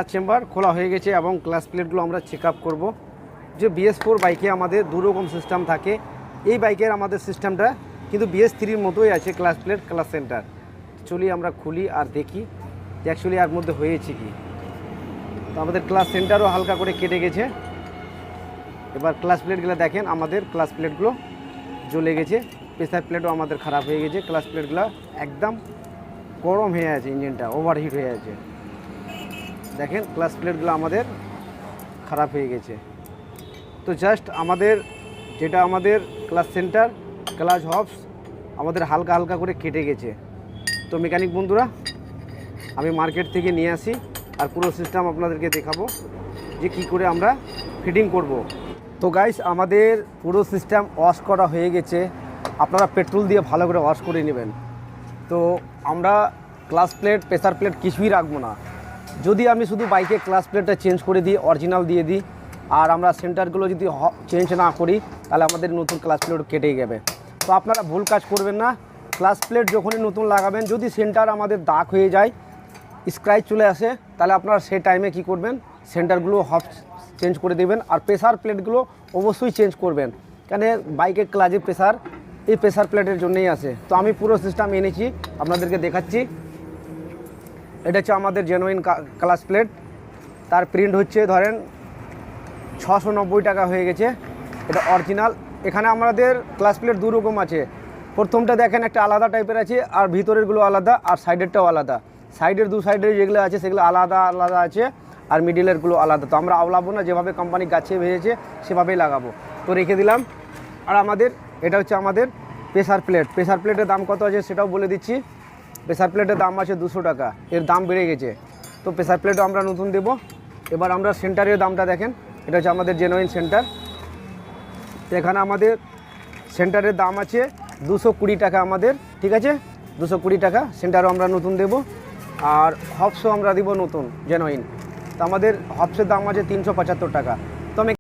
Clutch chamber খোলা হয়ে গেছে এবং ক্লাচ প্লেটগুলো আমরা চেক আপ করবো। যে BS4 বাইকে আমাদের দুরকম সিস্টেম থাকে, এই বাইকের আমাদের সিস্টেমটা কিন্তু BS3-র মতোই আছে, ক্লাচ প্লেট ক্লাচ সেন্টার। চলি আমরা খুলি আর দেখি যে অ্যাকচুয়ালি এর মধ্যে হয়েছে কি। তো আমাদের ক্লাচ সেন্টারও হালকা করে কেটে গেছে। এবার ক্লাচ প্লেটগুলো দেখেন, আমাদের ক্লাচ প্লেটগুলো জ্বলে গেছে, প্রেসার প্লেটও আমাদের খারাপ হয়ে গেছে, ক্লাচ প্লেটগুলো একদম গরম হয়ে আছে, ইঞ্জিনটা ওভারহিট হয়ে আছে। দেখেন ক্লাচ প্লেটগুলো আমাদের খারাপ হয়ে গেছে। তো জাস্ট আমাদের যেটা আমাদের ক্লাচ সেন্টার ক্লাচ হবস আমাদের হালকা হালকা করে কেটে গেছে। তো মেকানিক বন্ধুরা, আমি মার্কেট থেকে নিয়ে আসি আর পুরো সিস্টেম আপনাদেরকে দেখাবো যে কি করে আমরা ফিটিং করব। তো গাইস, আমাদের পুরো সিস্টেম ওয়াশ করা হয়ে গেছে। আপনারা পেট্রোল দিয়ে ভালো করে ওয়াশ করে নেবেন। তো আমরা ক্লাচ প্লেট প্রেসার প্লেট কিছুই রাখবো না। যদি আমি শুধু বাইকে ক্লাচ প্লেটটা চেঞ্জ করে দিই, অরিজিনাল দিয়ে দিই, আর আমরা সেন্টারগুলো যদি চেঞ্জ না করি, তাহলে আমাদের নতুন ক্লাচ প্লেট কেটেই যাবে। তো আপনারা ভুল কাজ করবেন না। ক্লাচ প্লেট যখনই নতুন লাগাবেন, যদি সেন্টার আমাদের দাগ হয়ে যায়, স্ক্র্যাচ চলে আসে, তাহলে আপনারা সেই টাইমে কি করবেন, সেন্টারগুলো চেঞ্জ করে দেবেন। আর প্রেসার প্লেটগুলো অবশ্যই চেঞ্জ করবেন, কেন বাইকের ক্লাচের প্রেসার এই প্রেসার প্লেটের জন্যই আসে। তো আমি পুরো সিস্টেম এনেছি, আপনাদেরকে দেখাচ্ছি। এটা হচ্ছে আমাদের জেনুইন ক্লাচ প্লেট, তার প্রিন্ট হচ্ছে ধরেন 690 টাকা হয়ে গেছে, এটা অরিজিনাল। এখানে আমাদের ক্লাচ প্লেট দু রকম আছে। প্রথমটা দেখেন একটা আলাদা টাইপের আছে, আর ভিতরেরগুলো আলাদা, আর সাইডেরটাও আলাদা। সাইডের দু সাইডের যেগুলো আছে সেগুলো আলাদা আলাদা আছে, আর মিডিলেরগুলো আলাদা। তো আমরা আওলাবো না, যেভাবে কোম্পানি গাছে ভেজেছে সেভাবেই লাগাবো। তো রেখে দিলাম। আর আমাদের এটা হচ্ছে আমাদের প্রেসার প্লেট। প্রেসার প্লেটের দাম কত আছে সেটাও বলে দিচ্ছি। প্রেসার প্লেটের দাম আছে 200 টাকা, এর দাম বেড়ে গেছে। তো প্রেসার প্লেটও আমরা নতুন দেব। এবার আমরা সেন্টারের দামটা দেখেন, এটা হচ্ছে আমাদের জেনুইন সেন্টার। এখানে আমাদের সেন্টারের দাম আছে 220 টাকা আমাদের, ঠিক আছে, 220 টাকা। সেন্টারও আমরা নতুন দেব। আর হবসও আমরা দিব নতুন জেনুইন। তো আমাদের হবসের দাম আছে 375 টাকা। তো আমি